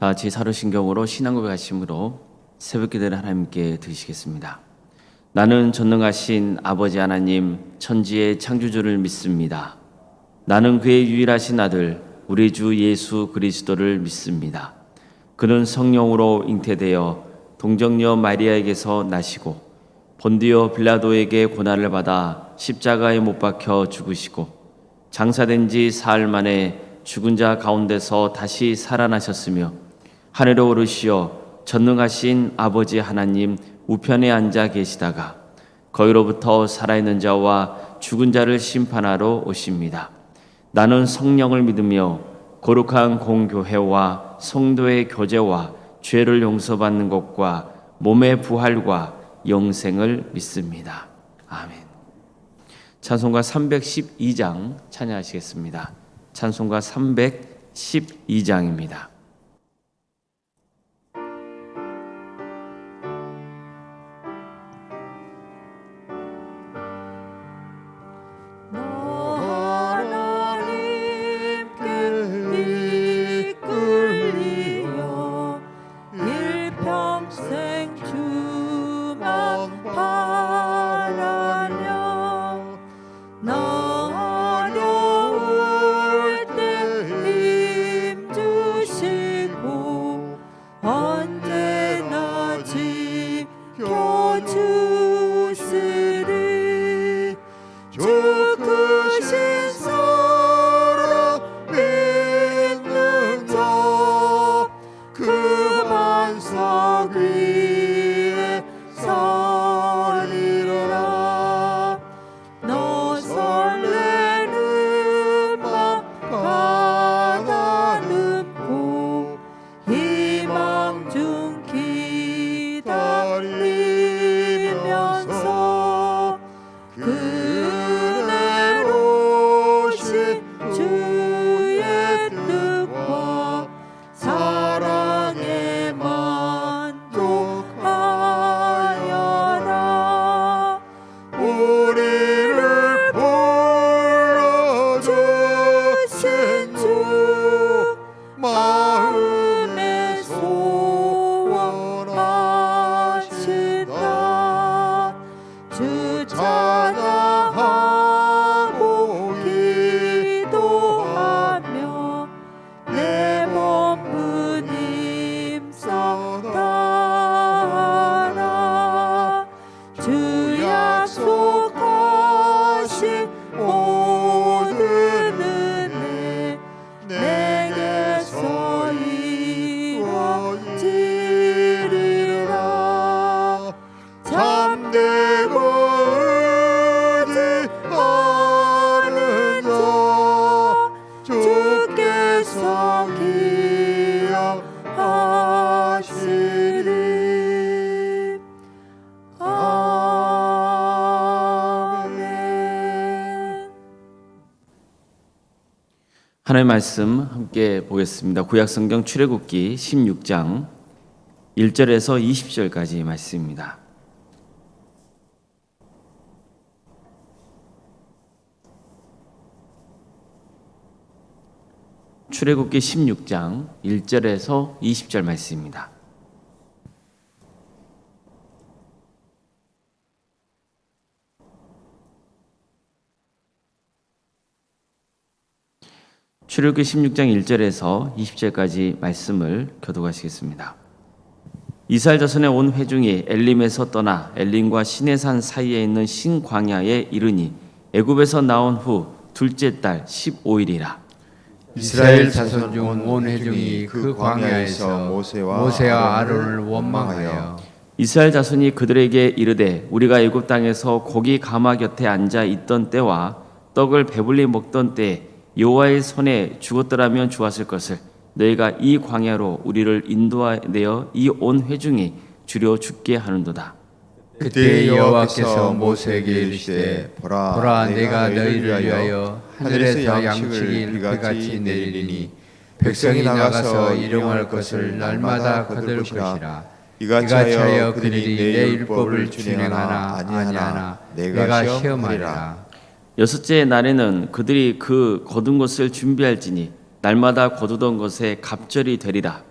다 같이 사도신경으로 신앙 고백하심으로 새벽기도를 하나님께 드리시겠습니다. 나는 전능하신 아버지 하나님 천지의 창조주를 믿습니다. 나는 그의 유일하신 아들 우리 주 예수 그리스도를 믿습니다. 그는 성령으로 잉태되어 동정녀 마리아에게서 나시고 본디오 빌라도에게 고난을 받아 십자가에 못 박혀 죽으시고 장사된 지 사흘 만에 죽은 자 가운데서 다시 살아나셨으며 하늘에 오르시어 전능하신 아버지 하나님 우편에 앉아 계시다가 거기로부터 살아있는 자와 죽은 자를 심판하러 오십니다. 나는 성령을 믿으며 거룩한 공교회와 성도의 교제와 죄를 용서받는 것과 몸의 부활과 영생을 믿습니다. 아멘. 찬송가 312장 찬양하시겠습니다. 찬송가 312장입니다. 하나님의 말씀 함께 보겠습니다. 구약성경 출애굽기 16장 1절에서 20절까지 말씀입니다. 출애굽기 16장 1절에서 20절 말씀입니다. 출애굽기 16장 1절에서 20절까지 말씀을 교독하시겠습니다. 이스라엘 자손의 온 회중이 엘림에서 떠나 엘림과 시내산 사이에 있는 신광야에 이르니 애굽에서 나온 후 둘째 달 15일이라. 이스라엘 자손 중 온 회중이 그 광야에서 모세와 아론을 원망하여 이스라엘 자손이 그들에게 이르되 우리가 애굽 땅에서 고기 가마 곁에 앉아 있던 때와 떡을 배불리 먹던 때에 여호와의 손에 죽었더라면 좋았을 것을 너희가 이 광야로 우리를 인도하여 이 온 회중이 주려 죽게 하는도다. 그때 여호와께서 모세에게 이르시되 보라 내가 너희를 위하여 하늘에서 양식이 비같이 내리니 백성이 나가서 일용할 것을 날마다 거둘 것이라. 이같이 하여 그들이 내 율법을 준행하나 아니하나 내가 시험하리라. 여섯째 날에는 그들이 그 거둔 것을 준비할지니 날마다 거두던 것에 갑절이 되리라.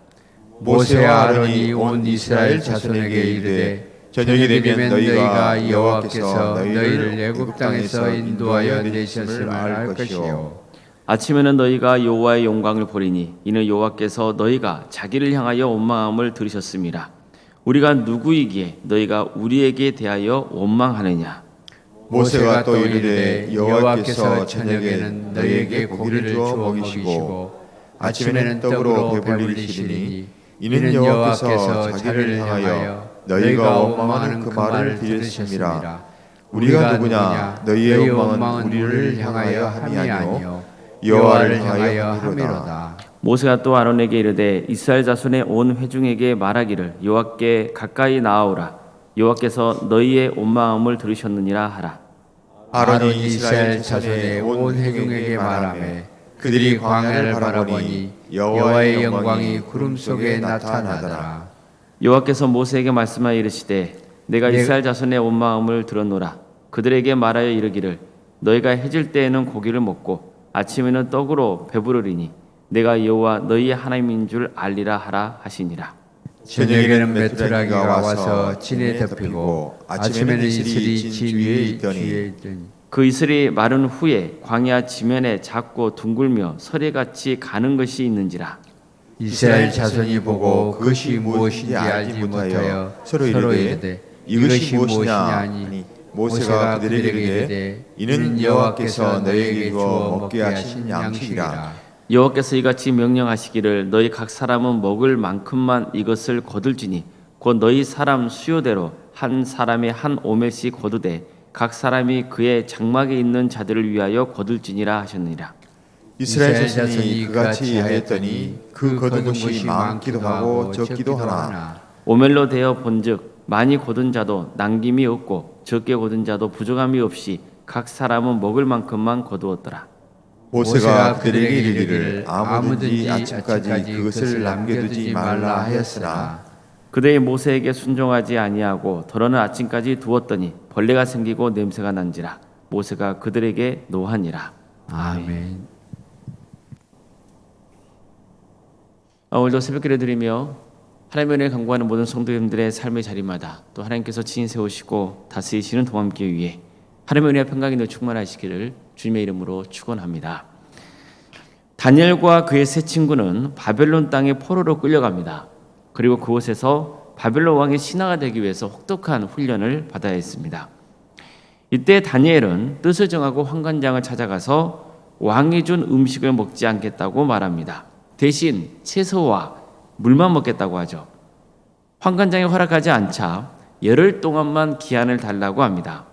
모세와 아론이 온 이스라엘 자손에게 이르되 저녁이 되면 너희가 여호와께서 너희를 애굽 땅에서 인도하여 내셨음을 알 것이요 아침에는 너희가 여호와의 영광을 보리니 이는 여호와께서 너희가 자기를 향하여 원망함을 들으셨음이라. 우리가 누구이기에 너희가 우리에게 대하여 원망하느냐. 모세가 또 이르되 여호와께서 저녁에는 너희에게 고기를 주어 먹이시고 아침에는 떡으로 배불리시리니 이는 여호와께서 자기를 향하여 너희가 원망하는 그 말을 들으셨습니다. 우리가 누구냐 너희의 원망은 우리를 향하여 함이 아니요 여호와를 향하여 함이로다. 모세가 또 아론에게 이르되 이스라엘 자손의 온 회중에게 말하기를 여호와께 가까이 나아오라. 여호와께서 너희의 원망함을 들으셨느니라 하라. 아론이 이스라엘 자손의 온 회중에게 말하매 그들이 광야를 바라보니 여호와의 영광이 구름 속에 나타나더라. 여호와께서 모세에게 말씀하여 이르시되 내가 이스라엘 자손의 원망함을 들었노라. 그들에게 말하여 이르기를 너희가 해질 때에는 고기를 먹고 아침에는 떡으로 배부르리니 내가 여호와 너희의 하나님인 줄 알리라 하라 하시니라. 저녁에는 메뚜라기가 와서 진에 덮이고 아침에는 이슬이 진 위에 있더니 그 이슬이 마른 후에 광야 지면에 작고 둥글며 서리같이 가는 것이 있는지라. 이스라엘 자손이 보고 그것이 무엇인지 알지 못하여 서로 이르되 이것이 무엇이냐 하니 모세가 그들에게 이르되 이는 여호와께서 너희에게 주어 먹게 하신 양식이라. 여호와께서 이같이 명령하시기를 너희 각 사람은 먹을 만큼만 이것을 거둘지니 곧 너희 사람 수요대로 한 사람이 한 오멜씩 거두되 각 사람이 그의 장막에 있는 자들을 위하여 거둘지니라 하셨느니라. 이스라엘 자손이 그같이 하였더니 그 거둔 것이 많기도 하고 적기도 하나 오멜로 되어 본즉 많이 거둔 자도 남김이 없고 적게 거둔 자도 부족함이 없이 각 사람은 먹을 만큼만 거두었더라. 모세가 그들에게 이르기를 아무든지 아침까지 그것을 남겨두지 말라 하였으나 그들이 모세에게 순종하지 아니하고 더러는 아침까지 두었더니 벌레가 생기고 냄새가 난지라. 모세가 그들에게 노하니라. 아멘. 오늘도 새벽기를 드리며 하나님의 은혜를 간구하는 모든 성도님들의 삶의 자리마다 또 하나님께서 친히 세우시고 다스리시는 동함께 위해 하나님의 은혜와 평강이 늘 충만하시기를 주님의 이름으로 축원합니다. 다니엘과 그의 세 친구는 바벨론 땅에 포로로 끌려갑니다. 그리고 그곳에서 바벨론 왕의 신하가 되기 위해서 혹독한 훈련을 받아야 했습니다. 이때 다니엘은 뜻을 정하고 환관장을 찾아가서 왕이 준 음식을 먹지 않겠다고 말합니다. 대신 채소와 물만 먹겠다고 하죠. 환관장이 허락하지 않자 열흘 동안만 기한을 달라고 합니다.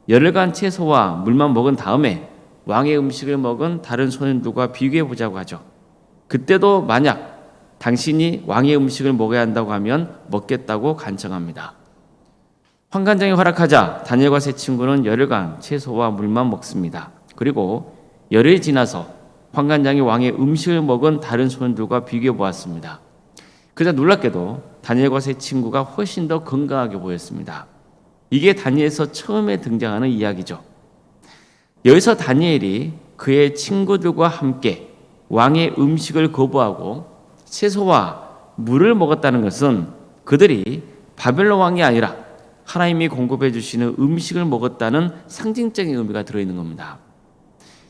열흘간 채소와 물만 먹은 다음에 왕의 음식을 먹은 다른 소년들과 비교해 보자고 하죠. 그때도 만약 당신이 왕의 음식을 먹어야 한다고 하면 먹겠다고 간청합니다. 환관장이 허락하자 다니엘과 세 친구는 열흘간 채소와 물만 먹습니다. 그리고 열흘이 지나서 환관장이 왕의 음식을 먹은 다른 소년들과 비교해 보았습니다. 그러자 놀랍게도 다니엘과 세 친구가 훨씬 더 건강하게 보였습니다. 이게 다니엘에서 처음에 등장하는 이야기죠. 여기서 다니엘이 그의 친구들과 함께 왕의 음식을 거부하고 채소와 물을 먹었다는 것은 그들이 바벨론 왕이 아니라 하나님이 공급해 주시는 음식을 먹었다는 상징적인 의미가 들어있는 겁니다.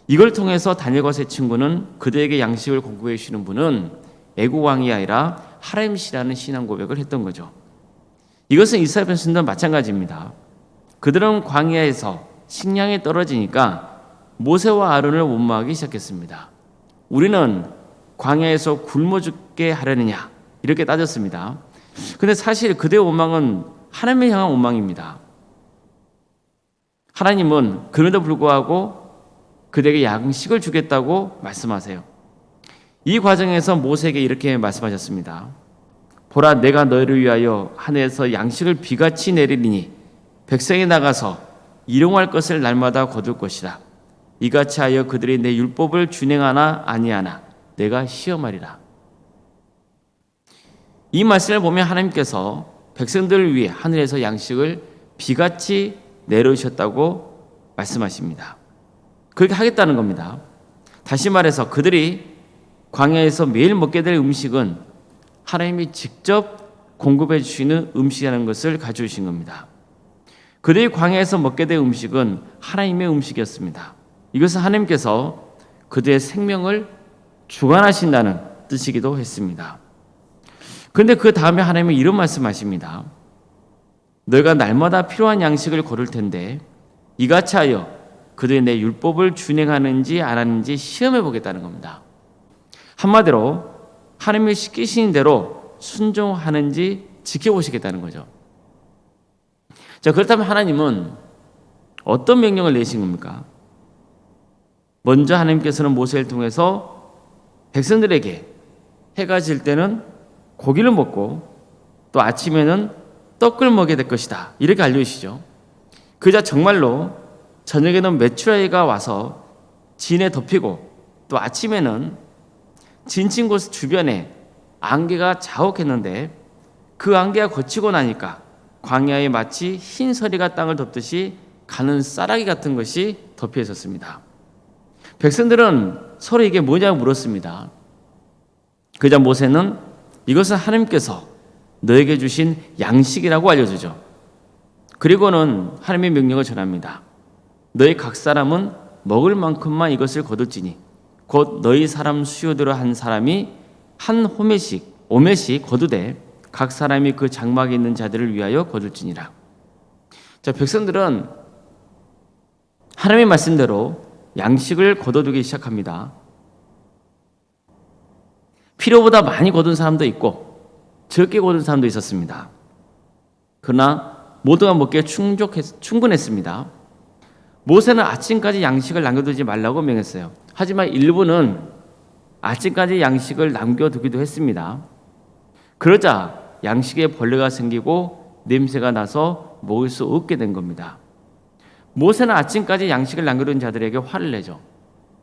이걸 통해서 다니엘과 세 친구는 그들에게 양식을 공급해 주시는 분은 애국 왕이 아니라 하나님이시라는 신앙 고백을 했던 거죠. 이것은 이스라엘 백성들도 마찬가지입니다. 그들은 광야에서 식량이 떨어지니까 모세와 아론을 원망하기 시작했습니다. 우리는 광야에서 굶어 죽게 하려느냐 이렇게 따졌습니다. 그런데 사실 그들의 원망은 하나님을 향한 원망입니다. 하나님은 그럼에도 불구하고 그들에게 양식을 주겠다고 말씀하세요. 이 과정에서 모세에게 이렇게 말씀하셨습니다. 보라, 내가 너희를 위하여 하늘에서 양식을 비같이 내리리니 백성이 나가서 일용할 것을 날마다 거둘 것이라. 이같이 하여 그들이 내 율법을 준행하나 아니하나 내가 시험하리라. 이 말씀을 보면 하나님께서 백성들을 위해 하늘에서 양식을 비같이 내려주셨다고 말씀하십니다. 그렇게 하겠다는 겁니다. 다시 말해서 그들이 광야에서 매일 먹게 될 음식은 하나님이 직접 공급해 주시는 음식이라는 것을 가져오신 겁니다. 그들이 광야에서 먹게 된 음식은 하나님의 음식이었습니다. 이것은 하나님께서 그들의 생명을 주관하신다는 뜻이기도 했습니다. 그런데 그 다음에 하나님은 이런 말씀하십니다. 너희가 날마다 필요한 양식을 고를 텐데 이같이 하여 그들이 내 율법을 준행하는지 안 하는지 시험해 보겠다는 겁니다. 한마디로 하나님이 시키신 대로 순종하는지 지켜보시겠다는 거죠. 자, 그렇다면 하나님은 어떤 명령을 내신 겁니까? 먼저 하나님께서는 모세를 통해서 백성들에게 해가 질 때는 고기를 먹고 또 아침에는 떡을 먹게 될 것이다, 이렇게 알려주시죠. 그자 정말로 저녁에는 메추라기가 와서 진에 덮이고 또 아침에는 진친 곳 주변에 안개가 자욱했는데 그 안개가 거치고 나니까 광야에 마치 흰 서리가 땅을 덮듯이 가는 쌀아기 같은 것이 덮여 있었습니다. 백성들은 서로 이게 뭐냐고 물었습니다. 그자 모세는 이것은 하나님께서 너에게 주신 양식이라고 알려주죠. 그리고는 하나님의 명령을 전합니다. 너희 각 사람은 먹을 만큼만 이것을 거둘지니 곧 너희 사람 수요대로 한 사람이 한 오매씩 거두되 각 사람이 그 장막에 있는 자들을 위하여 거둘지니라. 자, 백성들은 하나님의 말씀대로 양식을 거둬두기 시작합니다. 필요보다 많이 거둔 사람도 있고 적게 거둔 사람도 있었습니다. 그러나 모두가 먹기에 충분했습니다. 모세는 아침까지 양식을 남겨두지 말라고 명했어요. 하지만 일부는 아침까지 양식을 남겨두기도 했습니다. 그러자 양식에 벌레가 생기고 냄새가 나서 먹을 수 없게 된 겁니다. 모세는 아침까지 양식을 남겨둔 자들에게 화를 내죠.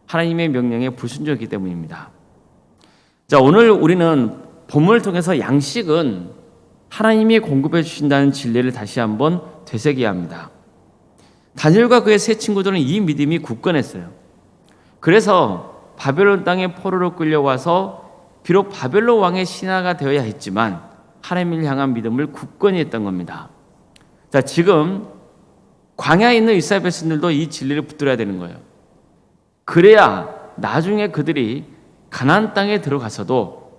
하나님의 명령에 불순종했기 때문입니다. 자, 오늘 우리는 본문을 통해서 양식은 하나님이 공급해 주신다는 진리를 다시 한번 되새겨야 합니다. 다니엘과 그의 세 친구들은 이 믿음이 굳건했어요. 그래서 바벨론 땅에 포로로 끌려와서 비록 바벨론 왕의 신하가 되어야 했지만 하나님을 향한 믿음을 굳건히 했던 겁니다. 자, 지금 광야에 있는 이스라엘 백성들도 이 진리를 붙들어야 되는 거예요. 그래야 나중에 그들이 가나안 땅에 들어가서도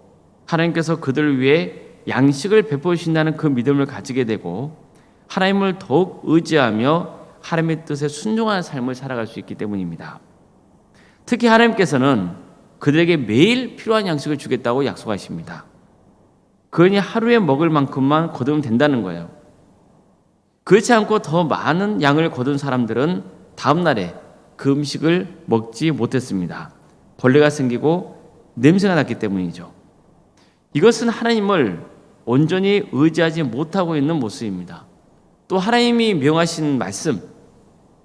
하나님께서 그들을 위해 양식을 베푸신다는 그 믿음을 가지게 되고 하나님을 더욱 의지하며 하나님의 뜻에 순종하는 삶을 살아갈 수 있기 때문입니다. 특히 하나님께서는 그들에게 매일 필요한 양식을 주겠다고 약속하십니다. 그러니 하루에 먹을 만큼만 거두면 된다는 거예요. 그렇지 않고 더 많은 양을 거둔 사람들은 다음 날에 그 음식을 먹지 못했습니다. 벌레가 생기고 냄새가 났기 때문이죠. 이것은 하나님을 온전히 의지하지 못하고 있는 모습입니다. 또 하나님이 명하신 말씀,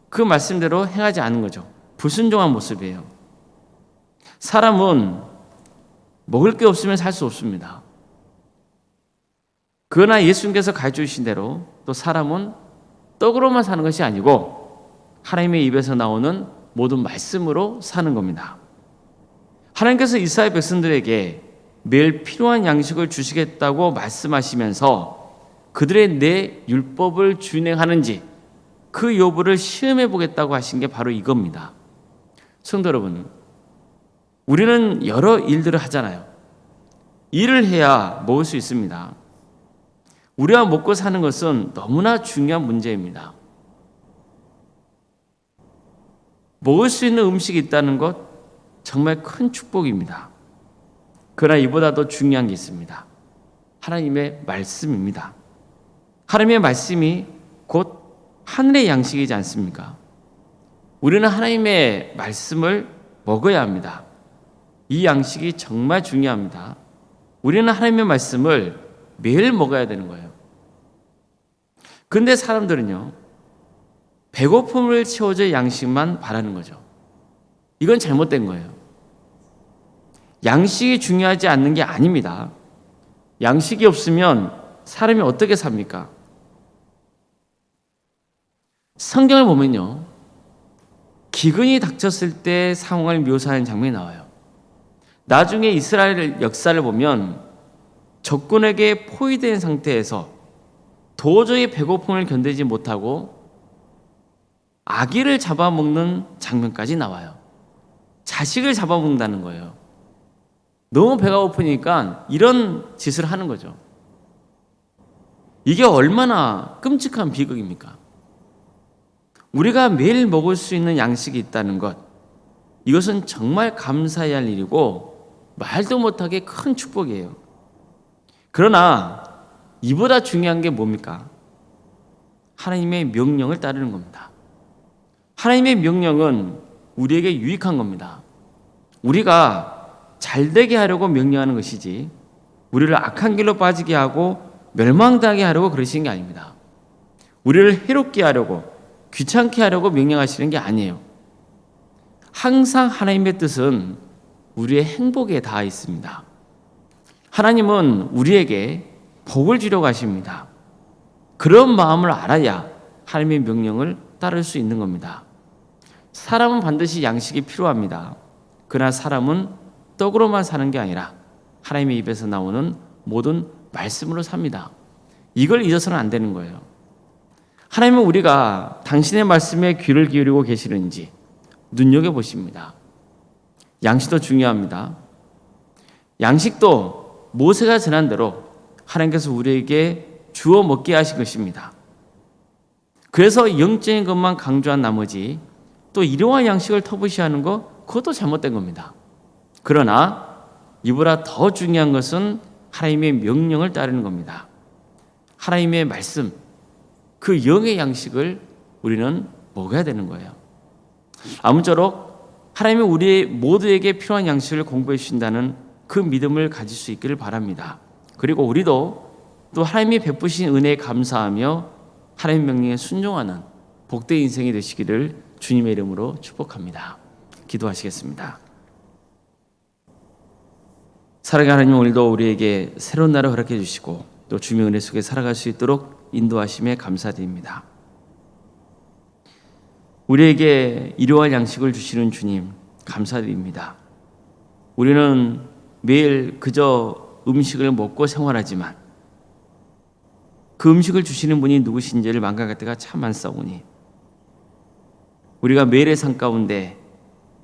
그 말씀대로 행하지 않은 거죠. 불순종한 모습이에요. 사람은 먹을 게 없으면 살 수 없습니다. 그러나 예수님께서 가르쳐주신 대로 또 사람은 떡으로만 사는 것이 아니고 하나님의 입에서 나오는 모든 말씀으로 사는 겁니다. 하나님께서 이스라엘 백성들에게 매일 필요한 양식을 주시겠다고 말씀하시면서 그들의 내 율법을 준행하는지 그 여부를 시험해 보겠다고 하신 게 바로 이겁니다. 성도 여러분, 우리는 여러 일들을 하잖아요. 일을 해야 먹을 수 있습니다. 우리가 먹고 사는 것은 너무나 중요한 문제입니다. 먹을 수 있는 음식이 있다는 것 정말 큰 축복입니다. 그러나 이보다 더 중요한 게 있습니다. 하나님의 말씀입니다. 하나님의 말씀이 곧 하늘의 양식이지 않습니까? 우리는 하나님의 말씀을 먹어야 합니다. 이 양식이 정말 중요합니다. 우리는 하나님의 말씀을 매일 먹어야 되는 거예요. 그런데 사람들은요, 배고픔을 채워줄 양식만 바라는 거죠. 이건 잘못된 거예요. 양식이 중요하지 않는 게 아닙니다. 양식이 없으면 사람이 어떻게 삽니까? 성경을 보면요, 기근이 닥쳤을 때 상황을 묘사하는 장면이 나와요. 나중에 이스라엘 역사를 보면 적군에게 포위된 상태에서 도저히 배고픔을 견디지 못하고 아기를 잡아먹는 장면까지 나와요. 자식을 잡아먹는다는 거예요. 너무 배가 고프니까 이런 짓을 하는 거죠. 이게 얼마나 끔찍한 비극입니까? 우리가 매일 먹을 수 있는 양식이 있다는 것, 이것은 정말 감사해야 할 일이고 말도 못하게 큰 축복이에요. 그러나 이보다 중요한 게 뭡니까? 하나님의 명령을 따르는 겁니다. 하나님의 명령은 우리에게 유익한 겁니다. 우리가 잘되게 하려고 명령하는 것이지 우리를 악한 길로 빠지게 하고 멸망당하게 하려고 그러시는 게 아닙니다. 우리를 해롭게 하려고, 귀찮게 하려고 명령하시는 게 아니에요. 항상 하나님의 뜻은 우리의 행복에 닿아 있습니다. 하나님은 우리에게 복을 주려고 하십니다. 그런 마음을 알아야 하나님의 명령을 따를 수 있는 겁니다. 사람은 반드시 양식이 필요합니다. 그러나 사람은 떡으로만 사는 게 아니라 하나님의 입에서 나오는 모든 말씀으로 삽니다. 이걸 잊어서는 안 되는 거예요. 하나님은 우리가 당신의 말씀에 귀를 기울이고 계시는지 눈여겨보십니다. 양식도 중요합니다. 양식도 모세가 전한 대로 하나님께서 우리에게 주어 먹게 하신 것입니다. 그래서 영적인 것만 강조한 나머지 또 일용할 양식을 터부시하는 것, 그것도 잘못된 겁니다. 그러나 이보다 더 중요한 것은 하나님의 명령을 따르는 겁니다. 하나님의 말씀, 그 영의 양식을 우리는 먹어야 되는 거예요. 아무쪼록 하나님은 우리 모두에게 필요한 양식을 공부해 주신다는 그 믿음을 가질 수 있기를 바랍니다. 그리고 우리도 또 하나님이 베푸신 은혜에 감사하며 하나님 명령에 순종하는 복된 인생이 되시기를 주님의 이름으로 축복합니다. 기도하시겠습니다. 사랑하는 하나님, 오늘도 우리에게 새로운 날을 허락해 주시고 또 주님의 은혜 속에 살아갈 수 있도록 인도하심에 감사드립니다. 우리에게 일용할 양식을 주시는 주님 감사드립니다. 우리는 매일 그저 음식을 먹고 생활하지만 그 음식을 주시는 분이 누구신지를 망각할 때가 참 많사오니 우리가 매일의 삶 가운데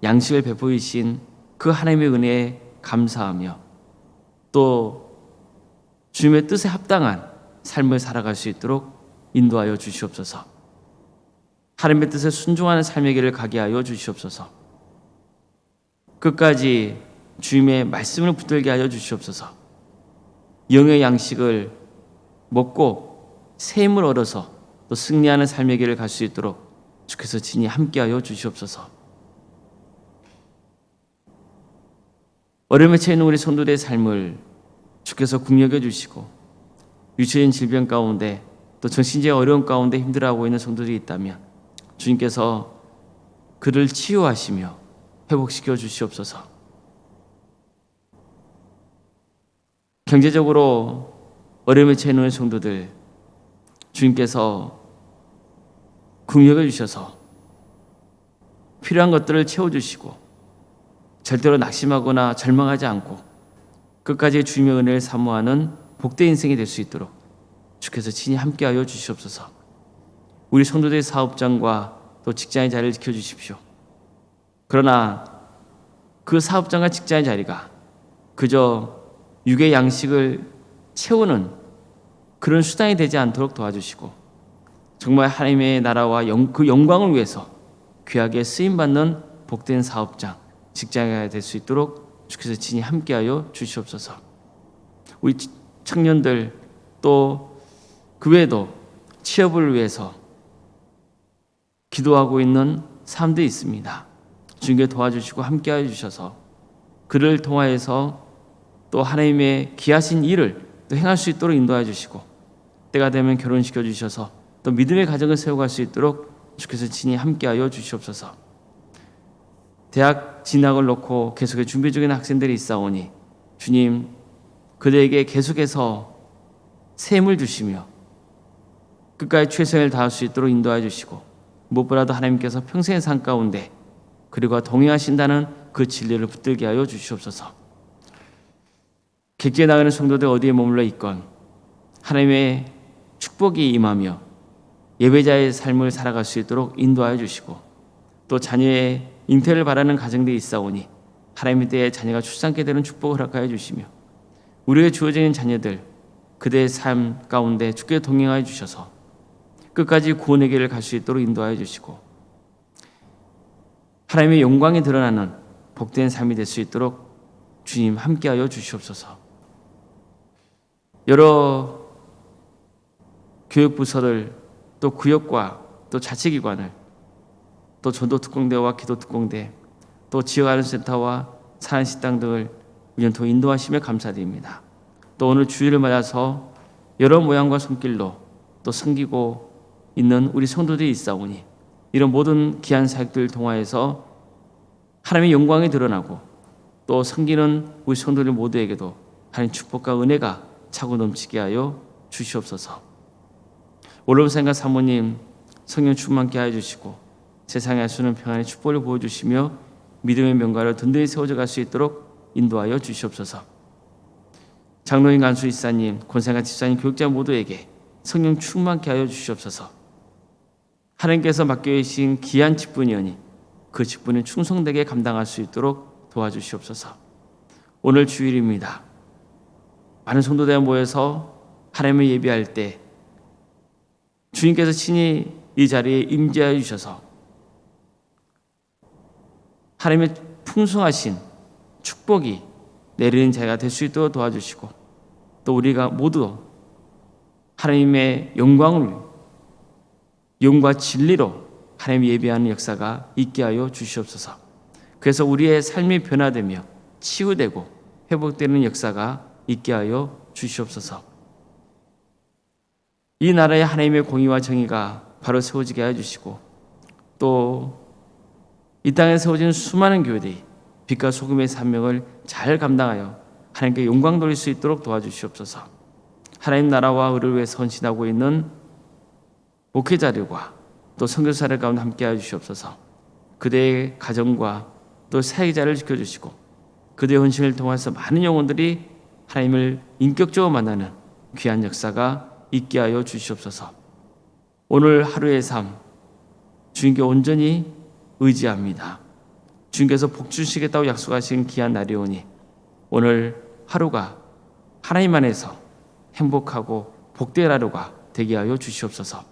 양식을 베푸신 그 하나님의 은혜에 감사하며 또 주님의 뜻에 합당한 삶을 살아갈 수 있도록 인도하여 주시옵소서. 하나님의 뜻에 순종하는 삶의 길을 가게 하여 주시옵소서. 끝까지 주님의 말씀을 붙들게 하여 주시옵소서. 영의 양식을 먹고 새 힘을 얻어서 또 승리하는 삶의 길을 갈 수 있도록 주께서 친히 함께하여 주시옵소서. 어려움에 처해 있는 우리 성도들의 삶을 주께서 긍휼해 주시고 유체인 질병 가운데 또 정신적인 어려움 가운데 힘들어하고 있는 성도들이 있다면 주님께서 그를 치유하시며 회복시켜 주시옵소서. 경제적으로 어려움에 처해 있는 성도들 주님께서 긍휼해 주셔서 필요한 것들을 채워주시고 절대로 낙심하거나 절망하지 않고 끝까지 주님의 은혜를 사모하는 복된 인생이 될 수 있도록 주께서 친히 함께하여 주시옵소서. 우리 성도들의 사업장과 또 직장의 자리를 지켜주십시오. 그러나 그 사업장과 직장의 자리가 그저 육의 양식을 채우는 그런 수단이 되지 않도록 도와주시고 정말 하나님의 나라와 그 영광을 위해서 귀하게 쓰임받는 복된 사업장, 직장이 될 수 있도록 주께서 친히 함께하여 주시옵소서. 우리 청년들 또 그 외에도 취업을 위해서 기도하고 있는 사람들이 있습니다. 주님께 도와주시고 함께하여 주셔서 그를 통하여서 또 하나님의 귀하신 일을 또 행할 수 있도록 인도해 주시고 때가 되면 결혼시켜 주셔서 또 믿음의 가정을 세워갈 수 있도록 주께서 친히 함께하여 주시옵소서. 대학 진학을 놓고 계속해 준비 중인 학생들이 있사오니 주님 그들에게 계속해서 새 힘을 주시며 끝까지 최선을 다할 수 있도록 인도해 주시고 무엇보다도 하나님께서 평생의 삶 가운데 그리고 동행하신다는 그 진리를 붙들게 하여 주시옵소서. 객지에 나가는 성도들 어디에 머물러 있건 하나님의 축복이 임하며 예배자의 삶을 살아갈 수 있도록 인도하여 주시고, 또 자녀의 잉태를 바라는 가정들이 있사오니 하나님의 때에 자녀가 출산케 되는 축복을 허락하여 주시며, 우리에게 주어진 자녀들 그들의 삶 가운데 주께 동행하여 주셔서 끝까지 구원의 길을 갈 수 있도록 인도하여 주시고, 하나님의 영광이 드러나는 복된 삶이 될 수 있도록 주님 함께하여 주시옵소서. 여러 교육부서를, 또 구역과 또 자치기관을, 또 전도특공대와 기도특공대, 또 지역아름센터와 사랑식당 등을 연토 인도하시며 감사드립니다. 또 오늘 주일을 맞아서 여러 모양과 손길로 또 섬기고 있는 우리 성도들이 있사오니 이런 모든 귀한 사역들을 통하여서 하나님의 영광이 드러나고 또 섬기는 우리 성도들 모두에게도 하나님 축복과 은혜가 차고 넘치게 하여 주시옵소서. 올롬생과 사모님 성령 충만케 하여 주시고 세상에 알 수 없는 평안의 축복을 보여주시며 믿음의 명가를 든든히 세워져 갈 수 있도록 인도하여 주시옵소서. 장로인 간수 이사님, 권생과 집사님, 교육자 모두에게 성령 충만케 하여 주시옵소서. 하나님께서 맡겨주신 귀한 직분이오니 그 직분을 충성되게 감당할 수 있도록 도와주시옵소서. 오늘 주일입니다. 많은 성도들 모여서 하나님을 예배할 때 주님께서 친히 이 자리에 임재하여 주셔서 하나님의 풍성하신 축복이 내리는 자리가 될 수 있도록 도와주시고, 또 우리가 모두 하나님의 영과 진리로 하나님 예배하는 역사가 있게 하여 주시옵소서. 그래서 우리의 삶이 변화되며 치유되고 회복되는 역사가 있게 하여 주시옵소서. 이 나라의 하나님의 공의와 정의가 바로 세워지게 하여 주시고, 또 이 땅에 세워진 수많은 교회들이 빛과 소금의 사명을 잘 감당하여 하나님께 영광 돌릴 수 있도록 도와주시옵소서. 하나님 나라와 의를 위해 헌신하고 있는 목회자들과 또 선교사들 가운데 함께하여 주시옵소서. 그들의 가정과 또 사역자를 지켜주시고 그들의 헌신을 통해서 많은 영혼들이 하나님을 인격적으로 만나는 귀한 역사가 있게 하여 주시옵소서. 오늘 하루의 삶 주님께 온전히 의지합니다. 주님께서 복 주시겠다고 약속하신 귀한 날이 오니 오늘 하루가 하나님 안에서 행복하고 복된 하루가 되게 하여 주시옵소서.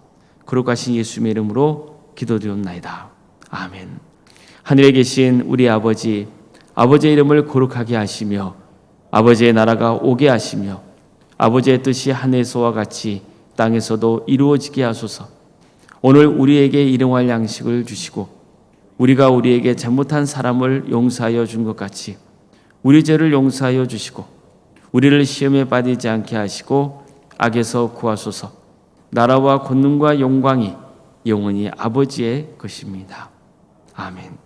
거룩하신 예수님의 이름으로 기도드리옵나이다. 아멘. 하늘에 계신 우리 아버지, 아버지의 이름을 거룩하게 하시며 아버지의 나라가 오게 하시며 아버지의 뜻이 하늘에서와 같이 땅에서도 이루어지게 하소서. 오늘 우리에게 일용할 양식을 주시고 우리가 우리에게 잘못한 사람을 용서하여 준 것 같이 우리 죄를 용서하여 주시고 우리를 시험에 빠지지 않게 하시고 악에서 구하소서. 나라와 권능과 영광이 영원히 아버지의 것입니다. 아멘.